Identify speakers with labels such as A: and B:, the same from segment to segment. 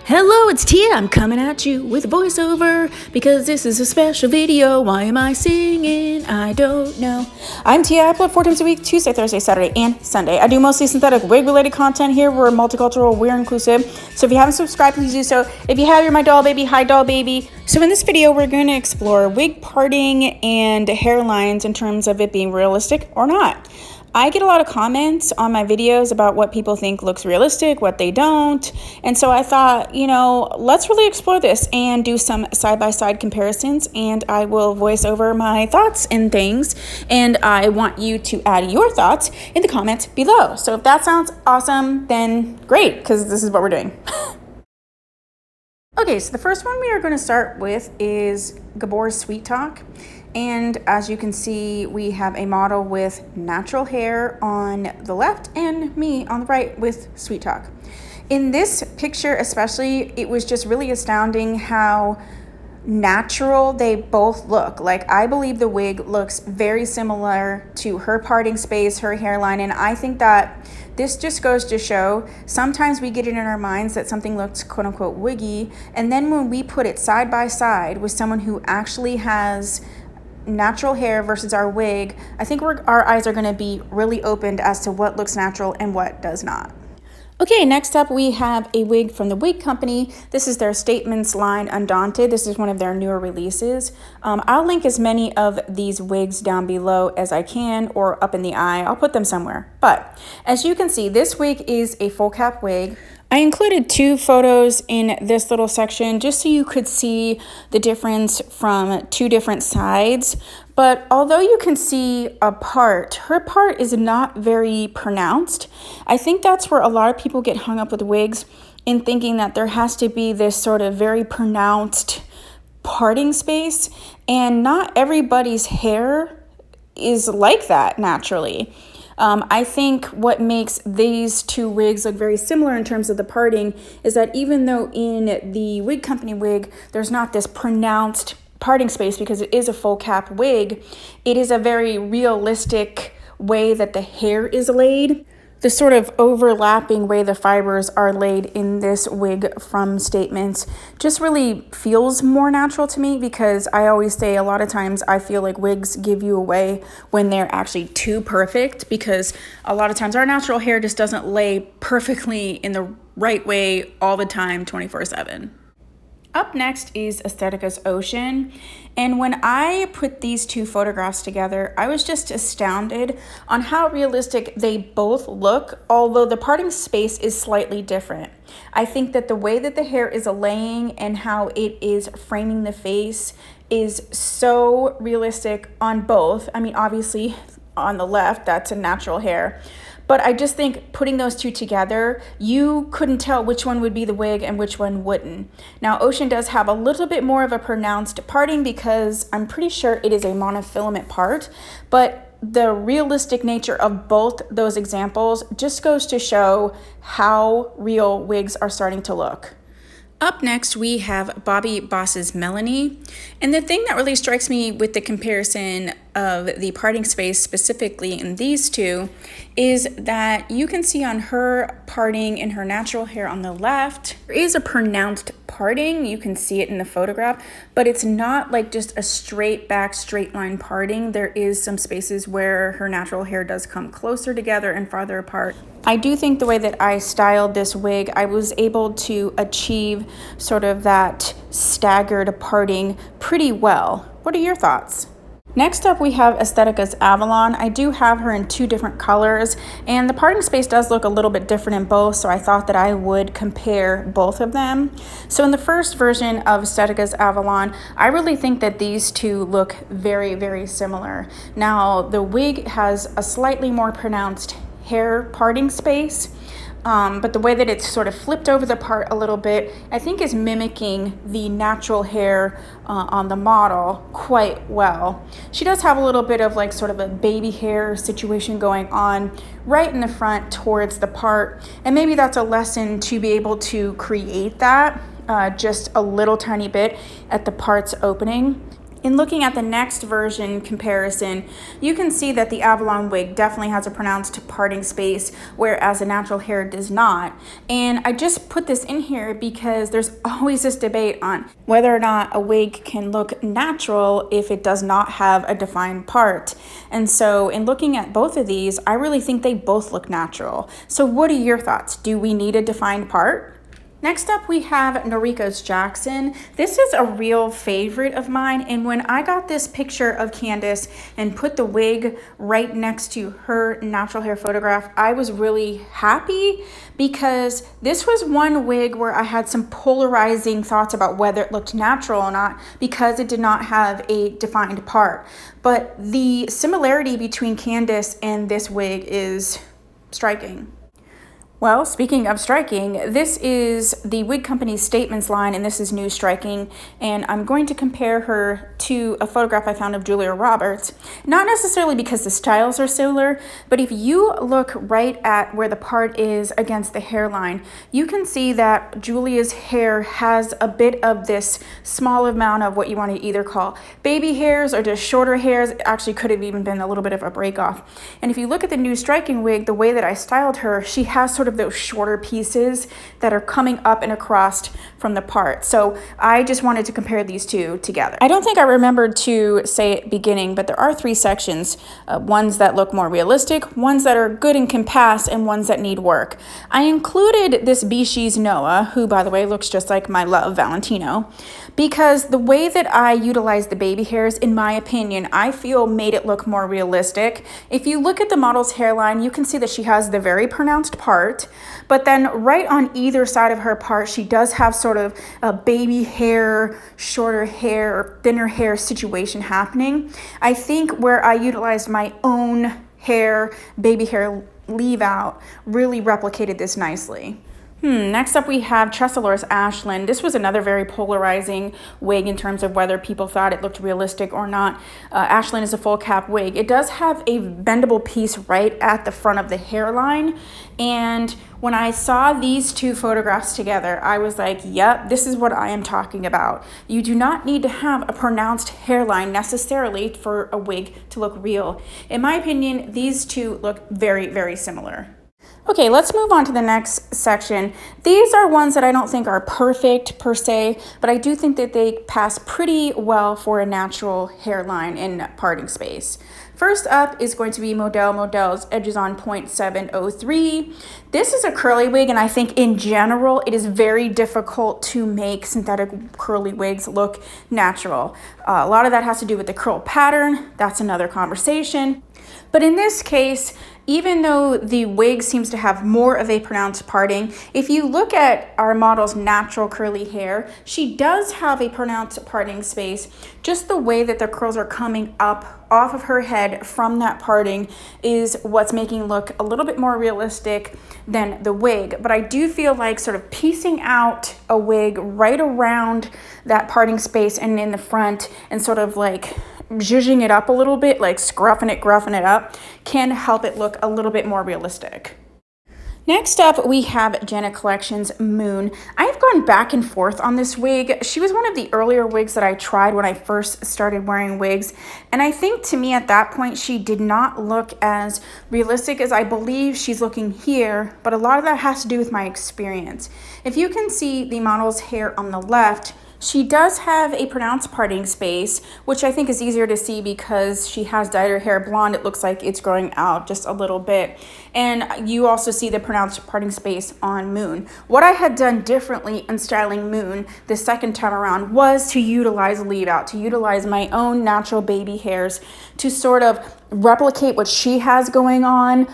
A: Hello, it's Tia. I'm coming at you with a voiceover because this is a special video. Why am I singing? I don't know. I'm Tia. I upload 4 times a week, Tuesday, Thursday, Saturday, and Sunday. I do mostly synthetic wig-related content here. We're multicultural, we're inclusive. So if you haven't subscribed, please do so. If you have, you're my doll baby. Hi, doll baby. So in this video, we're going to explore wig parting and hairlines in terms of it being realistic or not. I get a lot of comments on my videos about what people think looks realistic, what they don't. And so I thought, let's really explore this and do some side-by-side comparisons, and I will voice over my thoughts and things. And I want you to add your thoughts in the comments below. So if that sounds awesome, then great, because this is what we're doing. Okay, so the first one we are going to start with is Gabor's Sweet Talk. And as you can see, we have a model with natural hair on the left and me on the right with Sweet Talk. In this picture especially, it was just really astounding how natural they both look. Like, I believe the wig looks very similar to her parting space, her hairline, and I think that this just goes to show sometimes we get it in our minds that something looks quote unquote wiggy, and then when we put it side by side with someone who actually has natural hair versus our wig, I think our eyes are going to be really opened as to what looks natural and what does not. Okay, next up we have a wig from the wig company. This is their Statements line, Undaunted. This is one of their newer releases. I'll link as many of these wigs down below as I can, or up in the eye. I'll put them somewhere. But as you can see, this wig is a full cap wig. I included 2 photos in this little section just so you could see the difference from 2 different sides. But although you can see a part, her part is not very pronounced. I think that's where a lot of people get hung up with wigs, in thinking that there has to be this sort of very pronounced parting space, and not everybody's hair is like that naturally. I think what makes these 2 wigs look very similar in terms of the parting is that even though in the wig company wig, there's not this pronounced parting space because it is a full cap wig, it is a very realistic way that the hair is laid. The sort of overlapping way the fibers are laid in this wig from Statements just really feels more natural to me, because I always say a lot of times I feel like wigs give you away when they're actually too perfect, because a lot of times our natural hair just doesn't lay perfectly in the right way all the time 24/7. Up next is Estetica's Ocean, and when I put these 2 photographs together, I was just astounded on how realistic they both look, although the parting space is slightly different. I think that the way that the hair is laying and how it is framing the face is so realistic on both. I mean, obviously on the left, that's a natural hair. But I just think putting those 2 together, you couldn't tell which one would be the wig and which one wouldn't. Now, Ocean does have a little bit more of a pronounced parting because I'm pretty sure it is a monofilament part, but the realistic nature of both those examples just goes to show how real wigs are starting to look. Up next, we have Bobby Boss's Melanie. And the thing that really strikes me with the comparison of the parting space specifically in these 2 is that you can see on her parting in her natural hair on the left, there is a pronounced parting. You can see it in the photograph, but it's not like just a straight back, straight line parting. There is some spaces where her natural hair does come closer together and farther apart. I do think the way that I styled this wig, I was able to achieve sort of that staggered parting pretty well. What are your thoughts? Next up, we have Estetica's Avalon. I do have her in 2 different colors, and the parting space does look a little bit different in both, so I thought that I would compare both of them. So in the first version of Estetica's Avalon, I really think that these 2 look very, very similar. Now, the wig has a slightly more pronounced hair parting space, but the way that it's sort of flipped over the part a little bit, I think is mimicking the natural hair on the model quite well. She does have a little bit of like sort of a baby hair situation going on right in the front towards the part, and maybe that's a lesson to be able to create that just a little tiny bit at the part's opening. In looking at the next version comparison, you can see that the Avalon wig definitely has a pronounced parting space, whereas the natural hair does not. And I just put this in here because there's always this debate on whether or not a wig can look natural if it does not have a defined part. And so in looking at both of these, I really think they both look natural. So what are your thoughts? Do we need a defined part? Next up, we have Norikos Jackson. This is a real favorite of mine, and when I got this picture of Candace and put the wig right next to her natural hair photograph, I was really happy because this was one wig where I had some polarizing thoughts about whether it looked natural or not because it did not have a defined part. But the similarity between Candace and this wig is striking. Well, speaking of striking, this is the wig company's statements line, and this is new striking, and I'm going to compare her to a photograph I found of Julia Roberts, not necessarily because the styles are similar, but if you look right at where the part is against the hairline, you can see that Julia's hair has a bit of this small amount of what you want to either call baby hairs or just shorter hairs. It actually could have even been a little bit of a break off. And if you look at the new striking wig, the way that I styled her, she has sort of those shorter pieces that are coming up and across from the part. So I just wanted to compare these two together. I don't think I remembered to say at beginning, but there are three sections, ones that look more realistic, ones that are good and can pass, and ones that need work. I included this Bishi's Noah, who by the way looks just like my love Valentino, because the way that I utilized the baby hairs, in my opinion, I feel made it look more realistic. If you look at the model's hairline, you can see that she has the very pronounced part, but then right on either side of her part, she does have sort of a baby hair, shorter hair, or thinner hair situation happening. I think where I utilized my own hair, baby hair leave out, really replicated this nicely. Next up, we have Tressalor's Ashlyn. This was another very polarizing wig in terms of whether people thought it looked realistic or not. Ashlyn is a full cap wig. It does have a bendable piece right at the front of the hairline. And when I saw these two photographs together, I was like, yep, this is what I am talking about. You do not need to have a pronounced hairline necessarily for a wig to look real. In my opinion, these two look very, very similar. Okay, let's move on to the next section. These are ones that I don't think are perfect per se, but I do think that they pass pretty well for a natural hairline and parting space. First up is going to be Model's Edges on 0.703. This is a curly wig, and I think in general it is very difficult to make synthetic curly wigs look natural. A lot of that has to do with the curl pattern. That's another conversation. But in this case, even though the wig seems to have more of a pronounced parting, if you look at our model's natural curly hair, she does have a pronounced parting space. Just the way that the curls are coming up off of her head from that parting is what's making it look a little bit more realistic than the wig. But I do feel like sort of piecing out a wig right around that parting space and in the front and sort of like zhuzhing it up a little bit, like gruffing it up, can help it look a little bit more realistic. Next up, we have Jenna Collections Moon. I've gone back and forth on this wig. She was one of the earlier wigs that I tried when I first started wearing wigs. And I think to me at that point, she did not look as realistic as I believe she's looking here. But a lot of that has to do with my experience. If you can see the model's hair on the left, she does have a pronounced parting space, which I think is easier to see because she has dyed her hair blonde. It looks like it's growing out just a little bit. And you also see the pronounced parting space on Moon. What I had done differently in styling Moon the second time around was to utilize leave out, to utilize my own natural baby hairs to sort of replicate what she has going on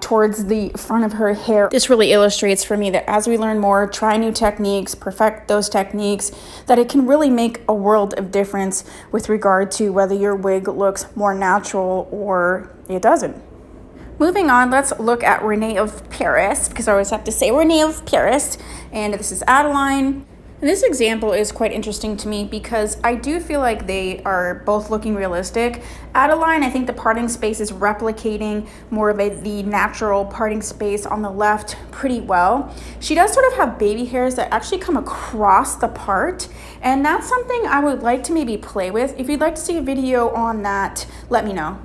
A: towards the front of her hair. This really illustrates for me that as we learn more, try new techniques, perfect those techniques, that it can really make a world of difference with regard to whether your wig looks more natural or it doesn't. Moving on, let's look at Renee of Paris, because I always have to say Renee of Paris, and this is Adeline. And this example is quite interesting to me because I do feel like they are both looking realistic. Avalon, I think the parting space is replicating more of the natural parting space on the left pretty well. She does sort of have baby hairs that actually come across the part, and that's something I would like to maybe play with. If you'd like to see a video on that, let me know.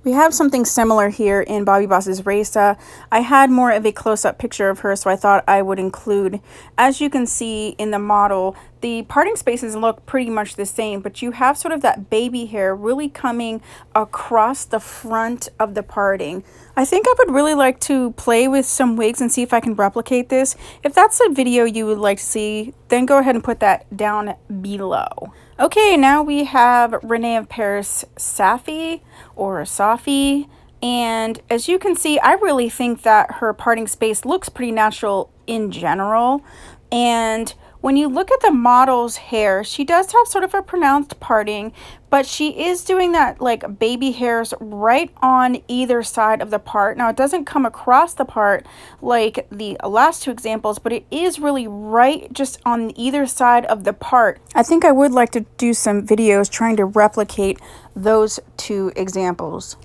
A: We have something similar here in Bobbi Boss's Raisa. I had more of a close-up picture of her, so I thought I would include. As you can see in the model, the parting spaces look pretty much the same, but you have sort of that baby hair really coming across the front of the parting. I think I would really like to play with some wigs and see if I can replicate this. If that's a video you would like to see, then go ahead and put that down below. Okay, now we have Renee of Paris Safi or Safi, and as you can see, I really think that her parting space looks pretty natural in general. And when you look at the model's hair, she does have sort of a pronounced parting, but she is doing that like baby hairs right on either side of the part. Now, it doesn't come across the part like the last two examples, but it is really right just on either side of the part. I think I would like to do some videos trying to replicate those two examples.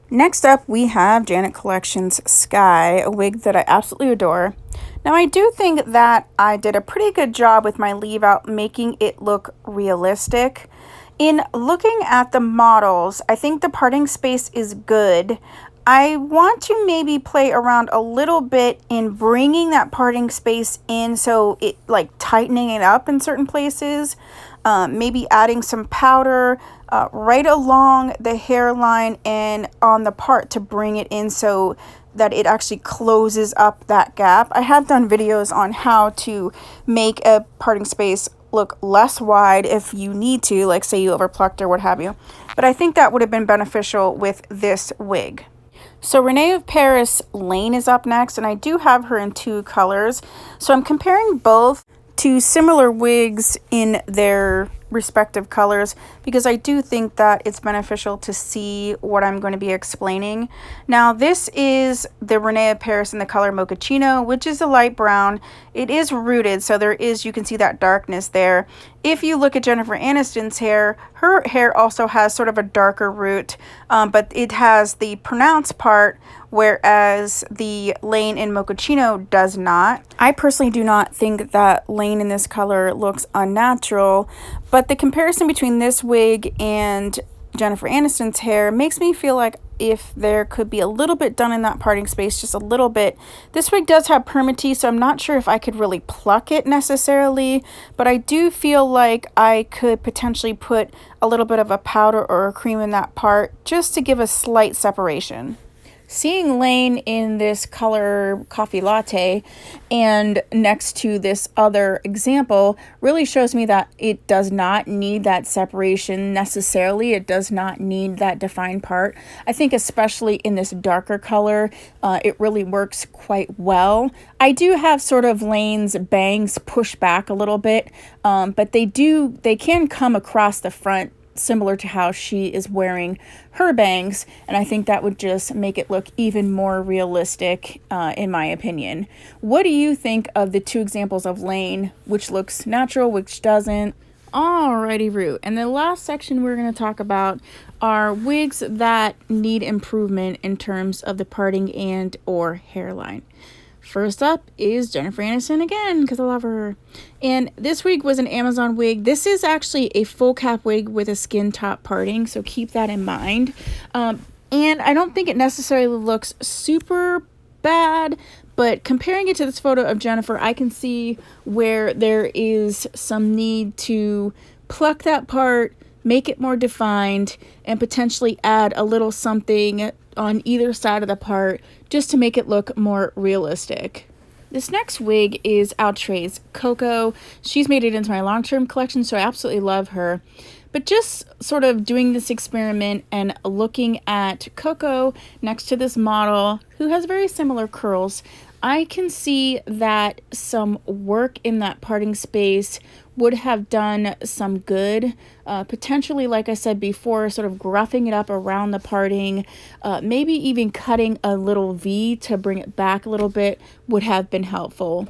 A: Next up, we have Jenna Collections Skye, a wig that I absolutely adore. Now, I do think that I did a pretty good job with my leave out, making it look realistic. In looking at the models, I think the parting space is good. I want to maybe play around a little bit in bringing that parting space in, so it like tightening it up in certain places, maybe adding some powder right along the hairline and on the part to bring it in so that it actually closes up that gap. I have done videos on how to make a parting space look less wide if you need to, like say you overplucked or what have you. But I think that would have been beneficial with this wig. So Renee of Paris Lane is up next, and I do have her in two colors. So I'm comparing both to similar wigs in their respective colors because I do think that it's beneficial to see what I'm going to be explaining. Now, this is the Renee of Paris in the color Mochaccino, which is a light brown. It is rooted, so there is, you can see that darkness there. If you look at Jennifer Aniston's hair, her hair also has sort of a darker root, but it has the pronounced part, whereas the Lane in Mochaccino does not. I personally do not think that Lane in this color looks unnatural, but the comparison between this wig and Jennifer Aniston's hair makes me feel like if there could be a little bit done in that parting space, just a little bit. This wig does have permatease, so I'm not sure if I could really pluck it necessarily, but I do feel like I could potentially put a little bit of a powder or a cream in that part just to give a slight separation. Seeing Lane in this color coffee latte and next to this other example really shows me that it does not need that separation necessarily. It does not need that defined part. I think especially in this darker color, it really works quite well. I do have sort of Lane's bangs pushed back a little bit, but they can come across the front similar to how she is wearing her bangs, and I think that would just make it look even more realistic in my opinion. What do you think of the two examples of Lane, which looks natural, which doesn't? Alrighty, Rue. And the last section we're going to talk about are wigs that need improvement in terms of the parting and or hairline. First up is Jennifer Aniston again, because I love her. And this wig was an Amazon wig. This is actually a full cap wig with a skin top parting, so keep that in mind. And I don't think it necessarily looks super bad, but comparing it to this photo of Jennifer, I can see where there is some need to pluck that part, make it more defined, and potentially add a little something on either side of the part just to make it look more realistic. This next wig is Outray's Coco. She's made it into my long-term collection, so I absolutely love her. But just sort of doing this experiment and looking at Coco next to this model who has very similar curls, I can see that some work in that parting space would have done some good. Potentially, like I said before, sort of gruffing it up around the parting, maybe even cutting a little V to bring it back a little bit would have been helpful.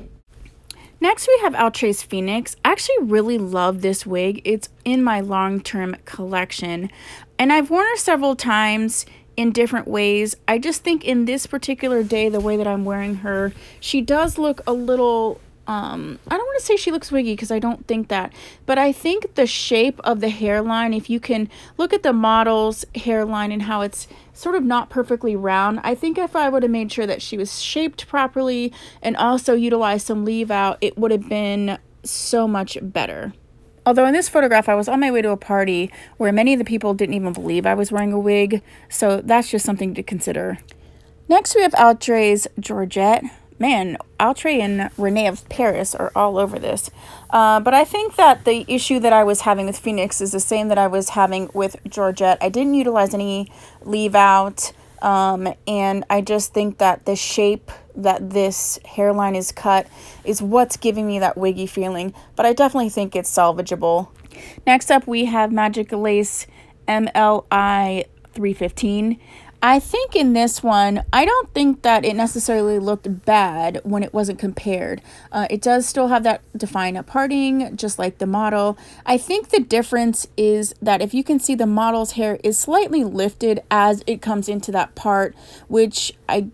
A: Next, we have Outrace Phoenix. I actually really love this wig. It's in my long-term collection, and I've worn her several times in different ways. I just think in this particular day, the way that I'm wearing her, she does look a little, I don't want to say she looks wiggy because I don't think that, but I think the shape of the hairline, if you can look at the model's hairline and how it's sort of not perfectly round, I think if I would have made sure that she was shaped properly and also utilized some leave out, it would have been so much better. Although in this photograph, I was on my way to a party where many of the people didn't even believe I was wearing a wig, so that's just something to consider. Next, we have Altrey's Georgette. Man, Altrey and Renee of Paris are all over this. But I think that the issue that I was having with Phoenix is the same that I was having with Georgette. I didn't utilize any leave out, and I just think that the shape that this hairline is cut is what's giving me that wiggy feeling, but I definitely think it's salvageable. Next up, we have Magic Lace Mli 315. I think in this one, I don't think that it necessarily looked bad when it wasn't compared. It does still have that defined parting, just like the model. I think the difference is that if you can see, the model's hair is slightly lifted as it comes into that part, which I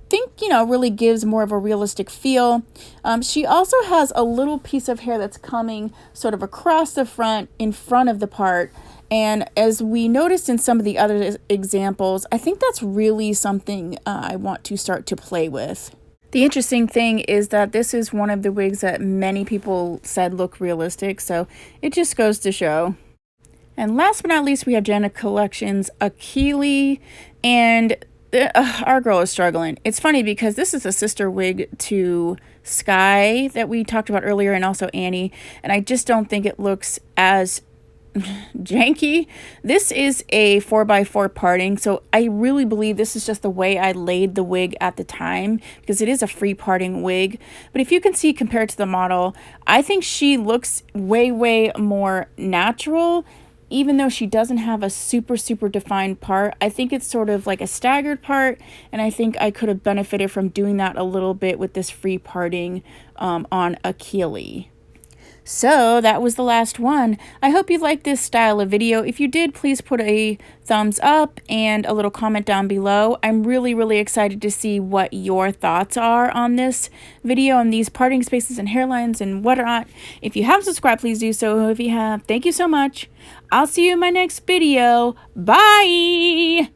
A: think, you know, really gives more of a realistic feel. She also has a little piece of hair that's coming sort of across the front in front of the part. And as we noticed in some of the other examples, I think that's really something I want to start to play with. The interesting thing is that this is one of the wigs that many people said look realistic, so it just goes to show. And last but not least, we have Jenna Collections Achille, and our girl is struggling. It's funny because this is a sister wig to Skye that we talked about earlier, and also Annie, and I just don't think it looks as janky. This is a 4x4 parting, so I really believe this is just the way I laid the wig at the time, because it is a free parting wig. But if you can see, compared to the model, I think she looks way more natural, even though she doesn't have a super defined part. I think it's sort of like a staggered part, and I think I could have benefited from doing that a little bit with this free parting on Achille. So that was the last one. I hope you liked this style of video. If you did, please put a thumbs up and a little comment down below. I'm really excited to see what your thoughts are on this video and these parting spaces and hairlines and whatnot. If you haven't subscribed, please do so. If you have, thank you so much. I'll see you in my next video. Bye!